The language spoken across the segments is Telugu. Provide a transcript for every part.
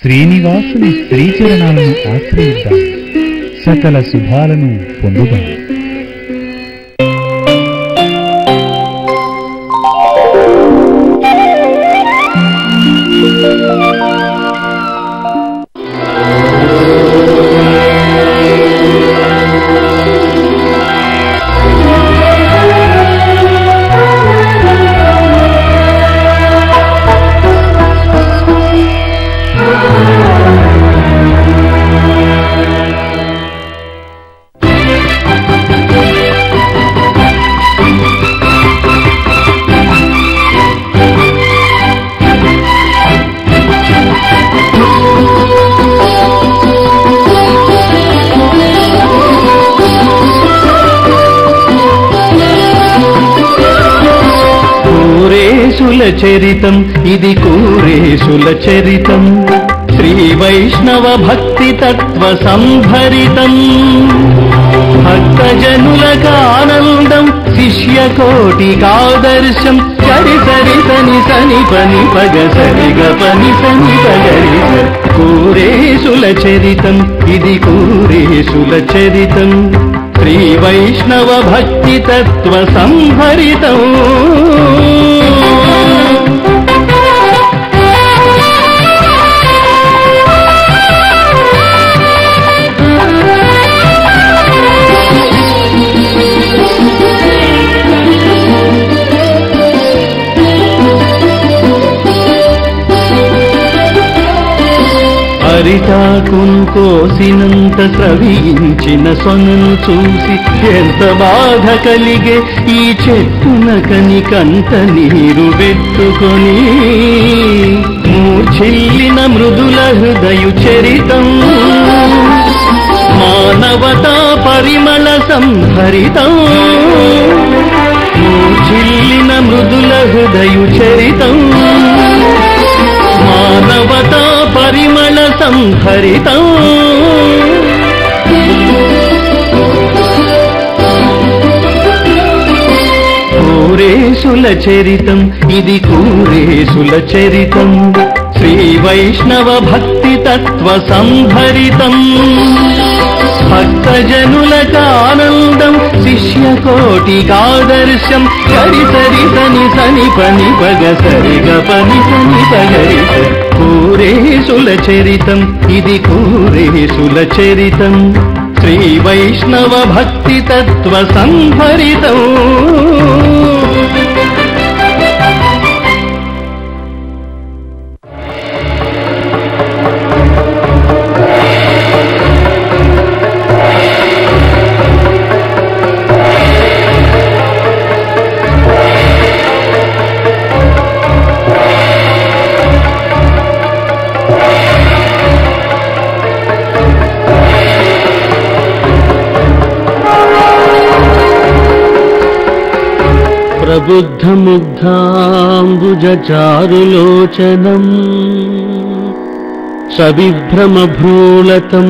శ్రీనివాసుని శ్రీచరణాలను ఆశ్రయిద్దాం, సకల శుభాలను పొందుదాం. చరితం ఇది కూరేశుల చరితం, శ్రీ వైష్ణవ భక్తి తత్వ సంభరితం. భక్తజనులకానందం శిష్య కోటికాదర్శం, సరి సరి సని సని పని పగ సరిగ పని సని పగరి. కూరేశుల చరితం ఇది కూరేశుల చరితం, శ్రీ వైష్ణవ భక్తి తత్వ సంభరితం. అరిటాకును కోసినంత స్రవించిన సొనను చూసి ఎంత బాధ కలిగే, ఈ చెట్టున కనికంత నీరు పెట్టుకొని. మూర్ఛిల్లిన మృదుల హృదయు చరితం, మానవతా పరిమళ సంహరితం. మూర్ఛిల్లిన మృదుల హృదయు చరితం, మానవతా పరిమళ సంహరితం. కూరేశుల చరితం ఇది కూరేశుల చరితం, శ్రీ వైష్ణవ భక్తి తత్వ సంభరితం. భక్తజనులకానందం శిష్య కోటికాదర్శం, సరి సరి సని సని పని పగ సరిగ పని సని పగరి. కూరేశుల చరితం ఇది కూరేశుల చరితం, శ్రీ వైష్ణవ భక్తి తత్వ సంభరితం. ప్రబుద్ధముగ్ధాంబుజచారులోచనం, సవిభ్రమభ్రూలతం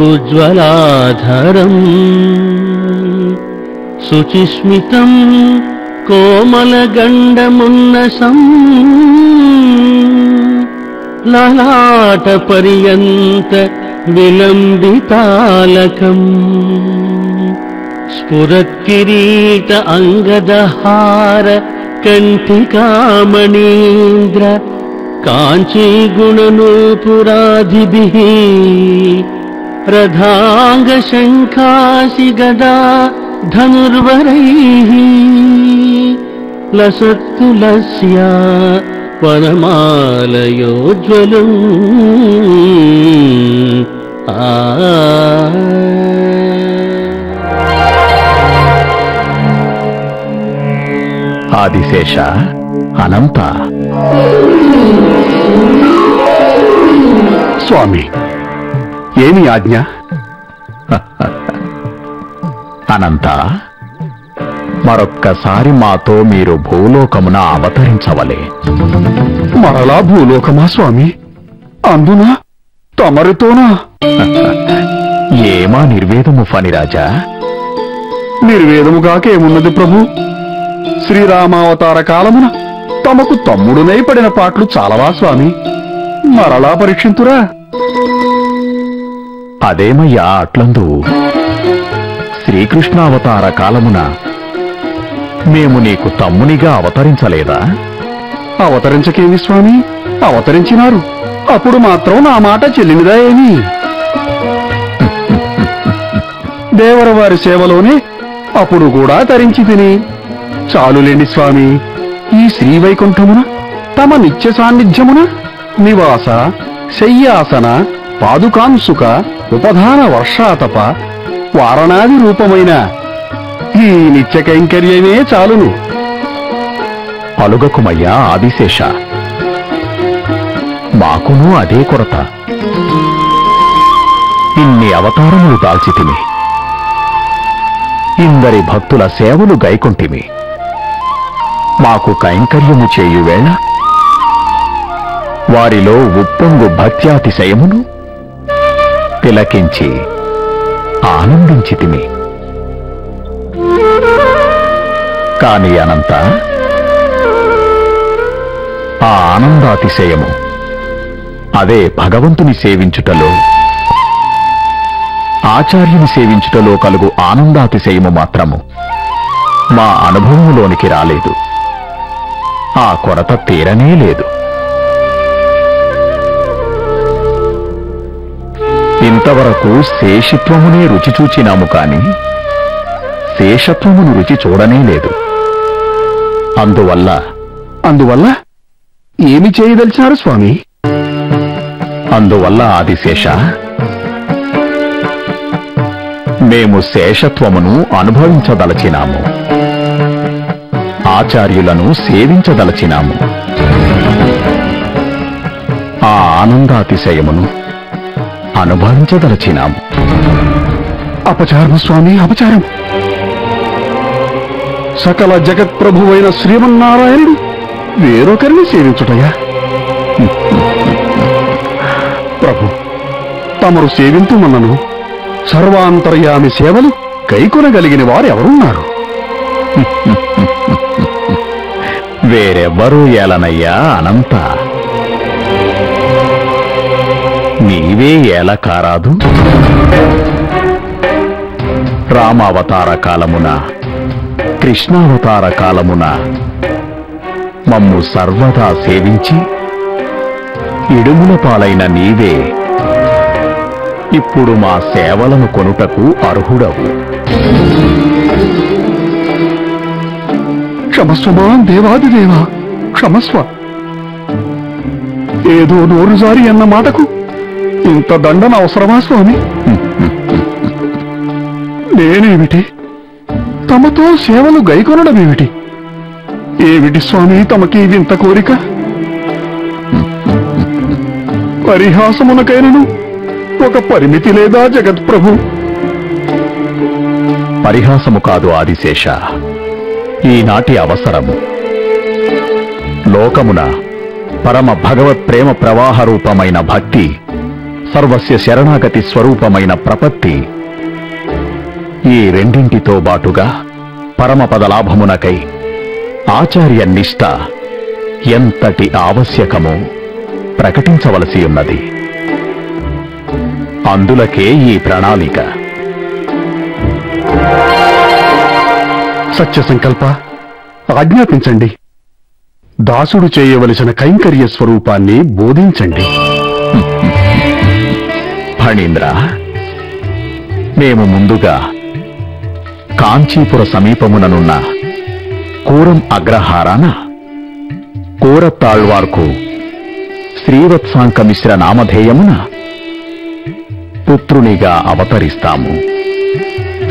ఉజ్వలాధరం. శుచిస్మితం కోమలగండమున్నసం, లలాట పర్యంత విలంబితాలకం. స్ఫురత్కిరీట అంగదహార కంఠికామణీంద్ర, కాంచీగుణనూపురాధిభిః రథాంగ శంఖాసి గదా ధనుర్వరైః. లసత్తులస్యా వనమాలయోజ్వలం. ఆదిశేష అనంత. స్వామి, ఏమి ఆజ్ఞ? అనంత, మరొక్కసారి మాతో మీరు భూలోకమున అవతరించవలే. మరలా భూలోకమా స్వామి? అందున తమరితోనా? ఏమా నిర్వేదము ఫణిరాజా? నిర్వేదముగాకేమున్నది ప్రభు? శ్రీరామావతార కాలమున తమకు తమ్ముడునై పడిన పాటలు చాలవా స్వామి? మరలా పరీక్షింతురా? అదేమయ్యా అట్లందు? శ్రీకృష్ణావతార కాలమున మేము నీకు తమ్మునిగా అవతరించలేదా? అవతరించకేమి స్వామి, అవతరించినారు. అప్పుడు మాత్రం నా మాట చెల్లినదా ఏమి? దేవరవారి సేవలోనే అప్పుడు కూడా తరించి తిని చాలులేండి స్వామి. ఈ శ్రీవైకుంఠమున తమ నిత్య సాన్నిధ్యమున నివాస శయ్యాసన పాదుకాంసుక ఉపధాన వర్షాతప వారణాది రూపమైన ఈ నిత్య కైంకర్యమే చాలును. అలుగకుమయ్యా ఆదిశేష, మాకును అదే కొరత. ఇన్ని అవతారములు దాల్చితిమి, ఇందరి భక్తుల సేవలు గైకొంటిమి. మాకు కైంకర్యము చేయువేళ వారిలో ఉప్పొంగు భక్త్యాతిశయమును తిలకించి ఆనందించితిమి. కాని అనంత, ఆ ఆనందాతిశయము అదే భగవంతుని సేవించుటలో, ఆచార్యుని సేవించుటలో కలుగు ఆనందాతిశయము మాత్రము మా అనుభవంలోనికి రాలేదు. ఆ కొరత తీరనే లేదు. ఇంతవరకు శేషిత్వమునే రుచి చూచినాము కాని శేషత్వమును రుచి చూడనే లేదు. అందువల్ల ఏమి చేయదలిచారు స్వామి? అందువల్ల ఆదిశేష, మేము శేషత్వమును అనుభవించదలచినాము, ఆచార్యులను సేవించదలచినాము. ఆ ఆనందాతిశయమును అనుభవించదలచినాము. అపచారం స్వామి, అపచారం. సకల జగత్ప్రభువైన శ్రీమన్నారాయణుడు వేరొకరిని సేవించుటయా? ప్రభు, తమరు సేవింతుమన్నను సర్వాంతర్యామి సేవలు కైకొనగలిగిన వారెవరున్నారు? వేరెవ్వరూ ఏలనయ్యా అనంత. నీవే ఏల కారాదు? రామావతార కాలమున, కృష్ణావతార కాలమున మమ్ము సర్వదా సేవించి ఇడుముల పాలైన నీవే ఇప్పుడు మా సేవలను కొనుటకు అర్హుడవు. క్షమస్వమా దేవాదిదేవా, క్షమస్వ. ఏదో నోరు జారి అన్న మాటకు ఇంత దండన అవసరమా స్వామి? నేనేమిటి, తమతో సేవలు గైకొనడమేమిటి? ఏమిటి స్వామి తమకి వింత కోరిక? పరిహాసమునకైనను ఒక పరిమితి లేదా జగత్ప్రభు? పరిహాసము కాదు ఆదిశేష, ఈనాటి అవసరము. లోకమున పరమ భగవత్ ప్రేమ ప్రవాహ రూపమైన భక్తి, సర్వస్య శరణాగతి స్వరూపమైన ప్రపత్తి, ఈ రెండింటితో బాటుగా పరమపదలాభమునకై ఆచార్య నిష్ఠ ఎంతటి ఆవశ్యకమో ప్రకటించవలసి ఉన్నది. అందులకే ఈ ప్రణాళిక. సత్య సంకల్ప, ఆజ్ఞాపించండి. దాసుడు చేయవలసిన కైంకర్య స్వరూపాన్ని బోధించండి. ఫణీంద్ర, మేము ముందుగా కాంచీపుర సమీపముననున్న కూరం అగ్రహారాన కూరత్తాళ్వార్కు శ్రీవత్సాంకమిశ్ర నామధేయమున పుత్రునిగా అవతరిస్తాము.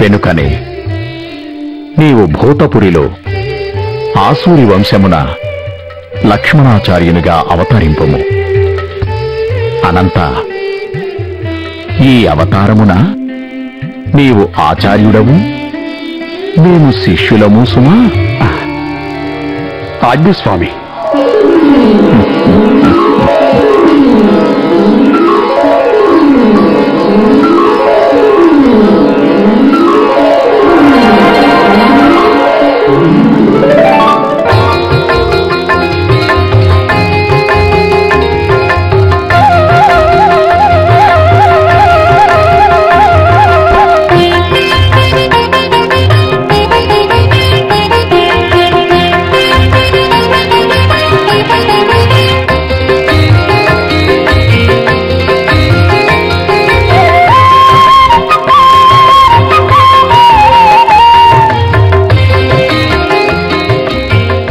వెనుకనే నీవు భూతపురిలో ఆసూరి వంశమున లక్ష్మణాచార్యునిగా అవతరింపుము. అనంత, ఈ అవతారమున నీవు ఆచార్యుడవు, మేము శిష్యులము సుమా. ఆజ్ఞ స్వామి.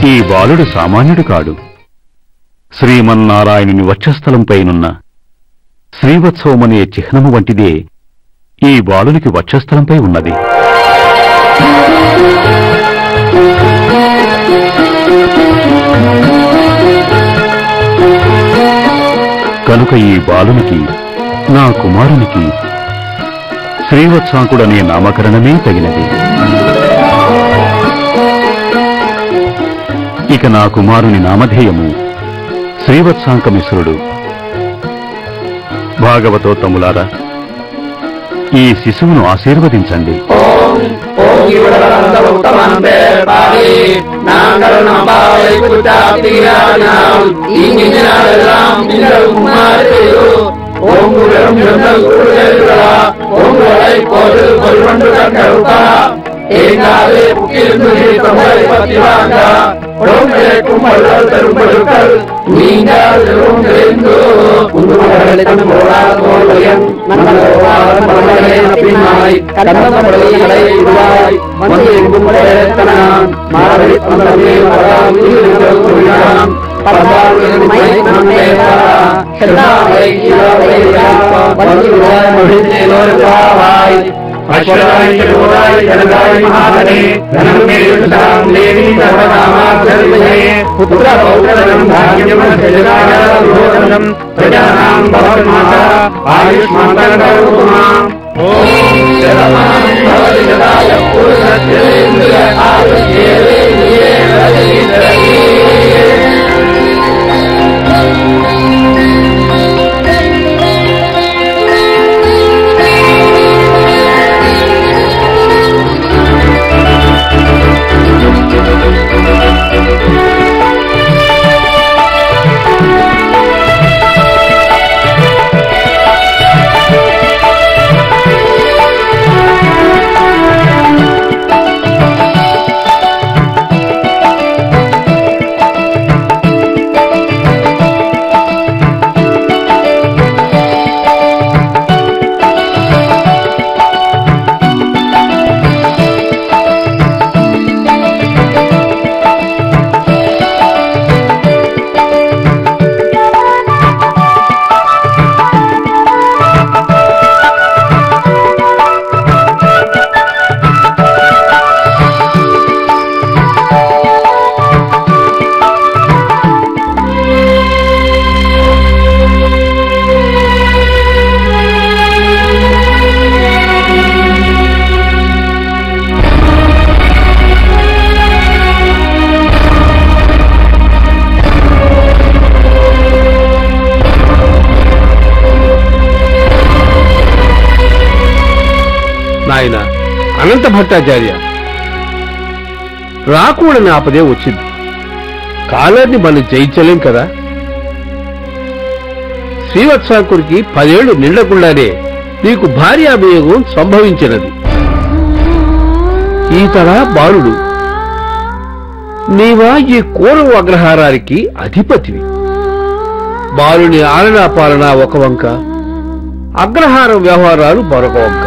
ఈ బాలుడు సామాన్యుడు కాడు. శ్రీమన్నారాయణుని వక్షస్థలంపైనున్న శ్రీవత్సవమనే చిహ్నము వంటిదే ఈ బాలునికి వక్షస్థలంపై ఉన్నది. కనుక ఈ బాలునికి, నా కుమారునికి శ్రీవత్సాంకుడనే నామకరణమే తగినది. ఇక నా కుమారుని నామధేయము శ్రీవత్సాంకమిశ్రుడు. భాగవతోత్తములారా, ఈ శిశువును ఆశీర్వదించండి. నాయన అనంత భట్టాచార్య, రాకూడని ఆపదే వచ్చింది. కాలాన్ని మనం జయించలేం కదా. శ్రీవత్సాంకుడికి 10 ఏళ్లు నిండకుండానే నీకు భార్యాభియోగం సంభవించినది. ఈతర బాలుడు నీవా ఈ కోరవ అగ్రహారానికి అధిపతివి. బాలుని ఆలనా పాలన ఒక వంక, అగ్రహారం వ్యవహారాలు మరొక వంక.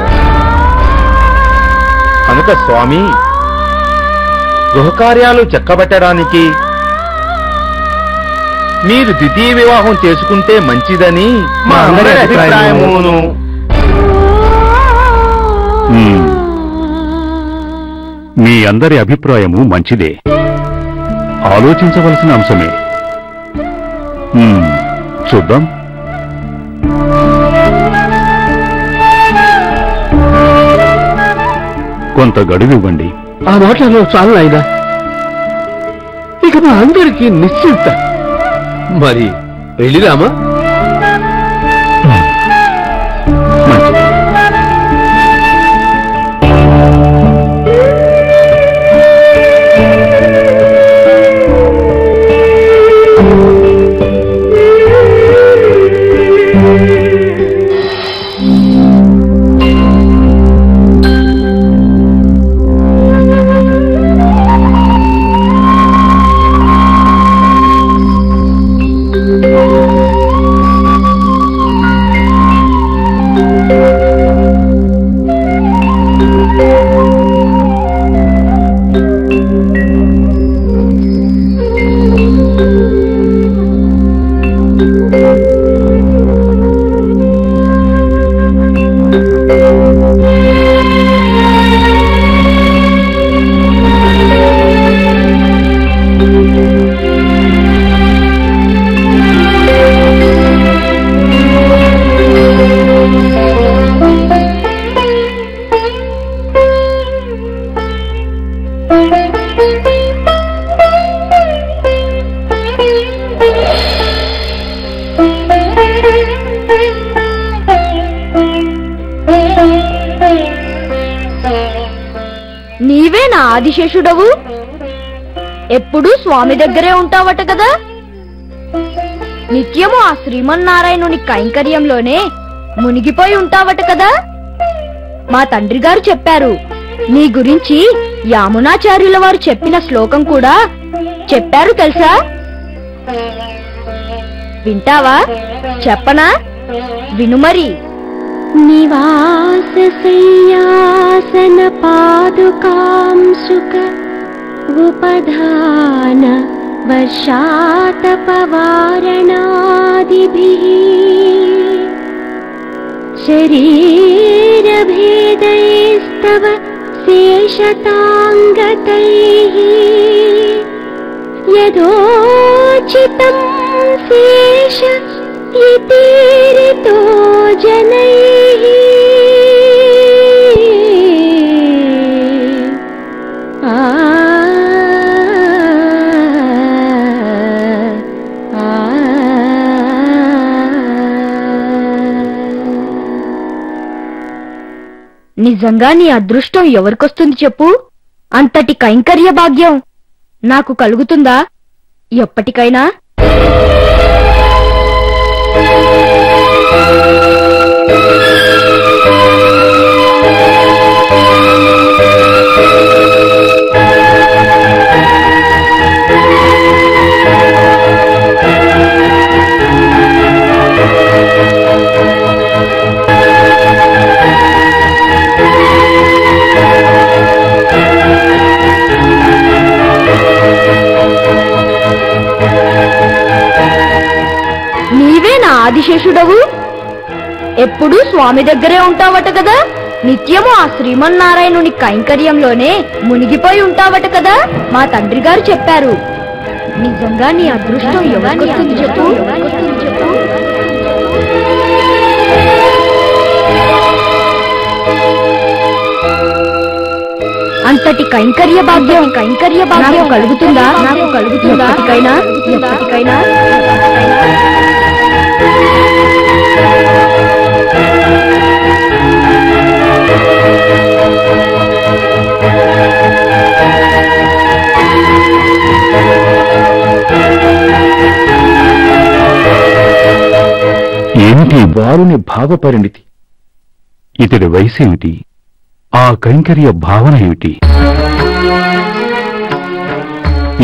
కనుక స్వామి, గృహకార్యాలు చెక్కబెట్టడానికి మీరు ద్వితీయ వివాహం చేసుకుంటే మంచిదని మా అందరి అభిప్రాయమును. మీ అందరి అభిప్రాయము మంచిదే, ఆలోచించవలసిన అంశమే. చూద్దాం. కొంత గడువివ్వండి. ఆ మాటలో చాలు ఆయన. ఇక మా అందరికీ నిశ్చింత. మరి వెళ్ళిరామా? మంచిది. నీవే నా ఆదిశేషుడవు, ఎప్పుడూ స్వామి దగ్గరే ఉంటావట కదా. నిత్యము ఆ శ్రీమన్నారాయణుని కైంకర్యంలోనే మునిగిపోయి ఉంటావట కదా. మా తండ్రి గారు చెప్పారు, నీ గురించి యామునాచార్యుల వారు చెప్పిన శ్లోకం కూడా చెప్పారు తెలుసా? వింటావా? చెప్పనా? వినుమరి. నివాస సంయాసన పాదుకాం సుఖ ఉపధాన వర్షాతపవారణాదిభిః శరీరభేదైస్తవ శేషతాంగతైః యథోచితం శేష ఇతీరితో జనైః. నిజంగా నీ అదృష్టం ఎవరికొస్తుంది చెప్పు? అంతటి కైంకర్య భాగ్యం నాకు కలుగుతుందా ఎప్పటికైనా? నీవే నా ఆదిశేషుడవు, ఎప్పుడూ స్వామి దగ్గరే ఉంటావట కదా. నిత్యము ఆ శ్రీమన్నారాయణుని కైంకర్యంలోనే మునిగిపోయి ఉంటావట కదా. మా తండ్రి గారు చెప్పారు. నిజంగా నీ అదృష్టం ఎవరికొస్తుంది చెప్పు? అంతటి కైంకర్య భాగ్యం నాకు కలుగుతుందా ఎప్పటికైనా? ఏమిటి బాలుని భావపరిణితి? ఇతడి వయసేమిటి? ఆ కైంకర్య భావన ఏమిటి?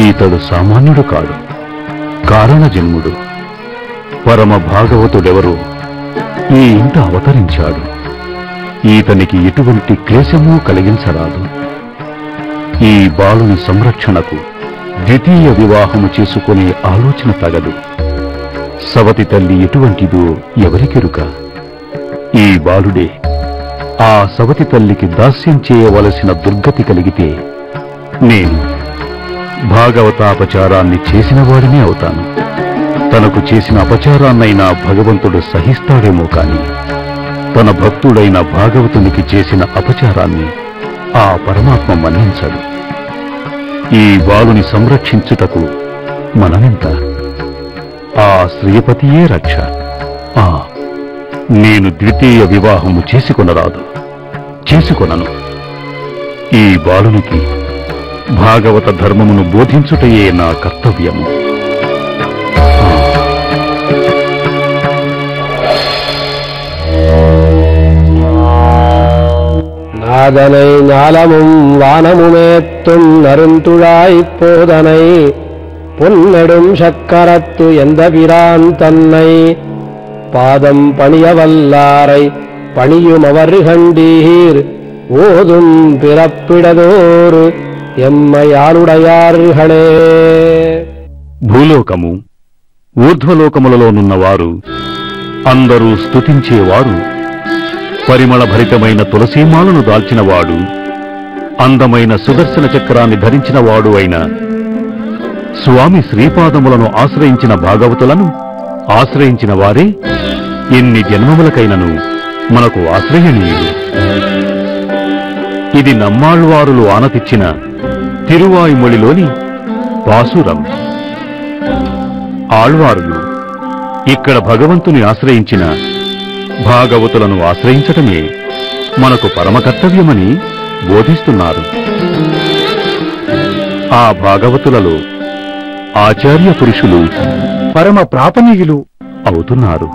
ఈతడు సామాన్యుడు కాడు, కారణజన్ముడు. పరమ భాగవతుడెవరో ఈ ఇంట అవతరించాడు. ఈతనికి ఎటువంటి క్లేశమూ కలిగించరాదు. ఈ బాలుని సంరక్షణకు ద్వితీయ వివాహము చేసుకునే ఆలోచన తగదు. సవతి తల్లి ఎటువంటిదో ఎవరికెరుక? ఈ బాలుడే ఆ సవతి తల్లికి దాస్యం చేయవలసిన దుర్గతి కలిగితే నేను భాగవతాపచారాన్ని చేసినవాడినే అవుతాను. తనకు చేసిన అపచారాన్నైనా భగవంతుడు సహిస్తాడేమో కాని తన భక్తుడైన భాగవతునికి చేసిన అపచారాన్ని ఆ పరమాత్మ మన్నించడు. ఈ బాలుని సంరక్షించుటకు మనమెంత? ఆ శ్రీపతియే రక్ష. నేను ద్వితీయ వివాహము చేసుకొనను. ఈ బాలునికి భాగవత ధర్మమును బోధించుటయే నా కర్తవ్యము. நாதனை ஞாலமும் வானமுமேத்தும் நருந்துழாய்ப்போதனை பொன்னெடும் சக்கரத்து எந்த பிரான் தன்னை பாதம் பணியவல்லாரை பணியும் அவர் கண்டீர் ஓதும் பிறப்பிடதோரு ఎమ్మయాలుడయార్హళే. భూలోకము ఊర్ధ్వలోకములలోనున్నవారు అందరూ స్తుతించేవాడు, పరిమళ భరితమైన తులసీమాలను దాల్చినవాడు, అందమైన సుదర్శన చక్రాన్ని ధరించినవాడు అయిన స్వామి శ్రీపాదములను ఆశ్రయించిన భాగవతులను ఆశ్రయించిన వారే ఎన్ని జన్మములకైనను మనకు ఆశ్రయణీయుడు. ఇది నమ్మాళ్వారులు ఆనతిచ్చిన తిరువాయుమొళిలోని పాసురం. ఆళ్వారులు ఇక్కడ భగవంతుని ఆశ్రయించిన భాగవతులను ఆశ్రయించటమే మనకు పరమకర్తవ్యమని బోధిస్తున్నారు. ఆ భాగవతులలో ఆచార్య పురుషులు పరమ ప్రాపణీయులు అవుతున్నారు.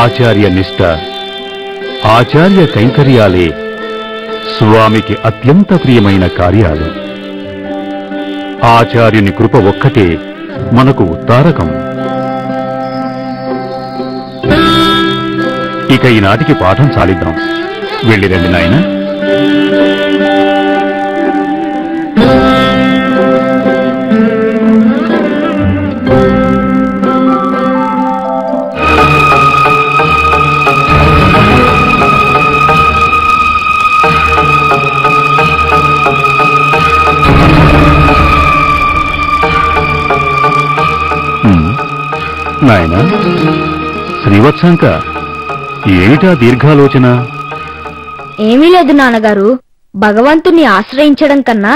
ఆచార్య నిష్ఠ, ఆచార్య కైంకర్యాలే స్వామికి అత్యంత ప్రియమైన కార్యాలు. ఆచార్యుని కృప ఒక్కటే మనకు ఉత్తారకం. ఇక ఈనాటికి పాఠం సాలిద్దాం. వెళ్ళిరండి నాయనా. నాయనా శ్రీవత్సంక, ఏమిటా దీర్ఘాలోచన? ఏమీ లేదు నాన్నగారు. భగవంతుణ్ణి ఆశ్రయించడం కన్నా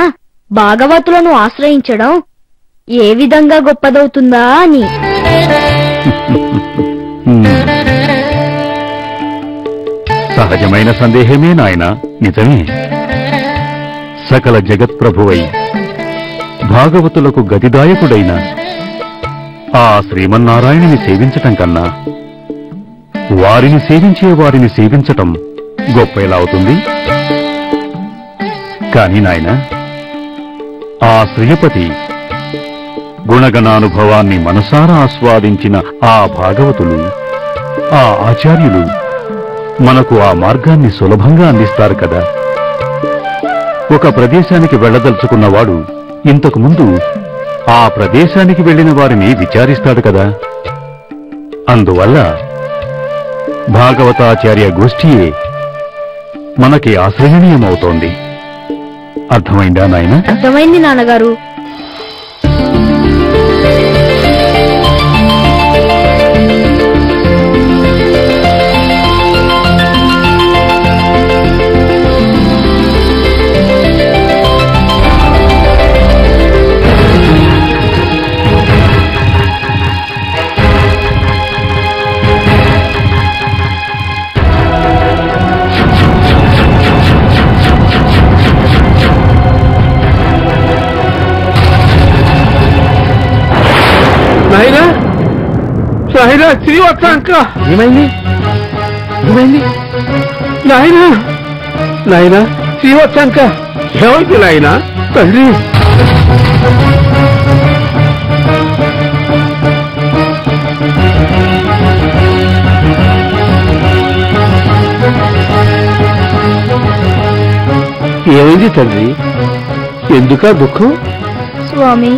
భాగవతులను ఆశ్రయించడం ఏ విధంగా గొప్పదవుతుందా అని. సహజమైన సందేహమే నాయనా, నిజమే. సకల జగత్ప్రభువై భాగవతులకు గతిదాయకుడైన ఆ శ్రీమన్నారాయణుని సేవించటం కన్నా వారిని సేవించే వారిని సేవించటం గొప్ప ఎలా అవుతుంది? కాని నాయనా, ఆ శ్రీపతి గుణగణానుభవాన్ని మనసారా ఆస్వాదించిన ఆ భాగవతులు, ఆ ఆచార్యులు మనకు ఆ మార్గాన్ని సులభంగా అందిస్తారు కదా. ఒక ప్రదేశానికి వెళ్లదలుచుకున్నవాడు ఇంతకు ముందు ఆ ప్రదేశానికి వెళ్లిన వారిని విచారిస్తాడు కదా. అందువల్ల భాగవతాచార్య గోష్ఠియే మనకి ఆశ్రయణీయమవుతోంది. అర్థమైందా నాయనా? అర్థమైంది నాన్నగారు. నాయనా, నాయనా శ్రీవత్సంక, ఏమైంది? ఏమైంది? నాయనా, నాయనా శ్రీవత్సంక, ఏమైంది నాయనా? తండ్రి, ఏమైంది తండ్రి? ఎందుకా దుఃఖం? స్వామి,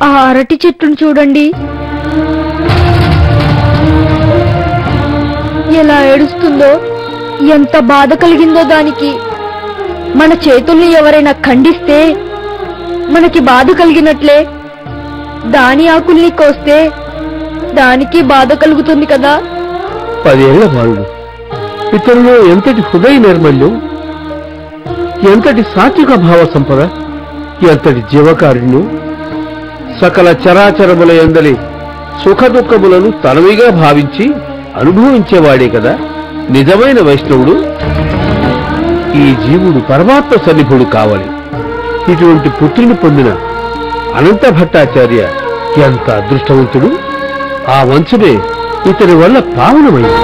ఆ అరటి చెట్టును చూడండి, ఎలా ఏడుస్తుందో, ఎంత బాధ కలిగిందో దానికి. మన చేతుల్ని ఎవరైనా ఖండిస్తే మనకి బాధ కలిగినట్లే, దాని ఆకుల్ని కోస్తే దానికి బాధ కలుగుతుంది కదా. 10 ఏళ్ల బాలుడు, ఇతరులో ఎంతటి హృదయ నిర్మల్యం, ఎంతటి సాత్విక భావ సంపద, ఎంతటి జీవకారుణ్యం. సకల చరాచరముల యందలి సుఖ దుఃఖములను తనవిగా భావించి అనుభవించేవాడే కదా నిజమైన వైష్ణవుడు. ఈ జీవుడు పరమాత్మ సన్నిభుడు కావాలి. ఇటువంటి పుత్రుని పొందిన అనంత భట్టాచార్య ఎంత అదృష్టవంతుడు. ఆ వంశమే ఇతని వల్ల పావనమైంది.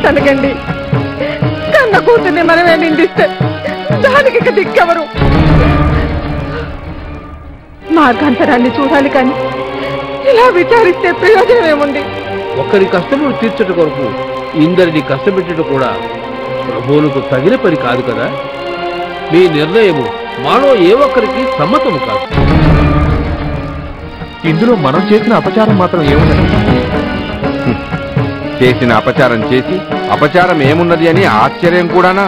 మాట అనకండి. కన్న కూతుర్ని మనమే నిందిస్తే దానికి ఇక దిక్కెవరు? మార్గాంతరాన్ని చూడాలి కానీ ఇలా విచారిస్తే ప్రయోజనం ఏముంది? ఒకరి కష్టములు తీర్చట కొరకు ఇందరిని కష్టపెట్టడం కూడా ప్రభువులకు తగిన పని కాదు కదా. మీ నిర్ణయము మాలో ఏ ఒక్కరికి సమ్మతము కాదు. ఇందులో మనం చేసిన అపచారం మాత్రం ఏమున్నది? చేసిన అపచారం చేసి అపచారం ఏమున్నది అని ఆశ్చర్యం కూడానా?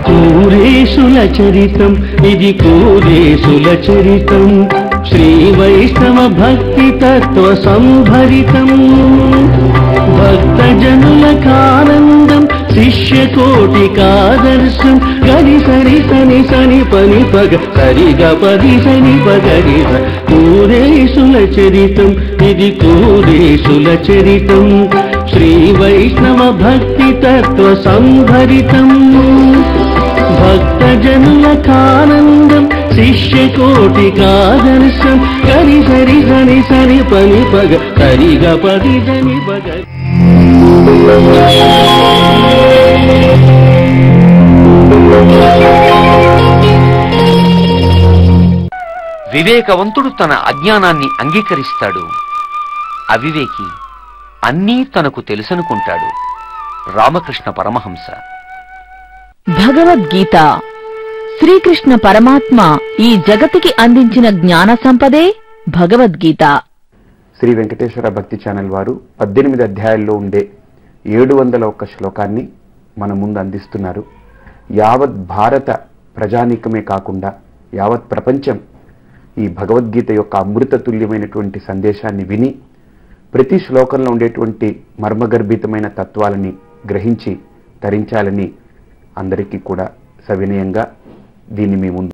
కూరేశుల చరితం ఇది కూరేశుల చరితం శ్రీ వైష్ణవ భక్తి తత్వ సంభరితం భక్తజనులకానందం శిష్య కోటికాదర్శం గరి సరి సని సని పని పగ సరిగ పది సని పగరి కూరేశుల చరితం ఇది కూరేశుల చరితం శ్రీ వైష్ణవ భక్తి తత్వ సంభరితం భక్తజనులకానందం శిష్య కోటికాదర్శం గరి సరి సని సని పని పగ సరిగ పది సని పగ. వివేకవంతుడు తన అజ్ఞానాన్ని అంగీకరిస్తాడు, అవివేకి అన్నీ తనకు తెలుసనుకుంటాడు. రామకృష్ణ పరమహంస. భగవద్గీత శ్రీకృష్ణ పరమాత్మ ఈ జగతికి అందించిన జ్ఞాన సంపదే భగవద్గీత. శ్రీ వెంకటేశ్వర భక్తి ఛానల్ వారు 18 అధ్యాయాల్లో ఉండే 701 శ్లోకాన్ని మన ముందు అందిస్తున్నారు. యావత్ భారత ప్రజానీకమే కాకుండా యావత్ ప్రపంచం ఈ భగవద్గీత యొక్క అమృతతుల్యమైనటువంటి సందేశాన్ని విని ప్రతి శ్లోకంలో ఉండేటువంటి మర్మగర్భితమైన తత్వాలని గ్రహించి తరించాలని అందరికీ కూడా సవినయంగా దీన్ని మీ ముందు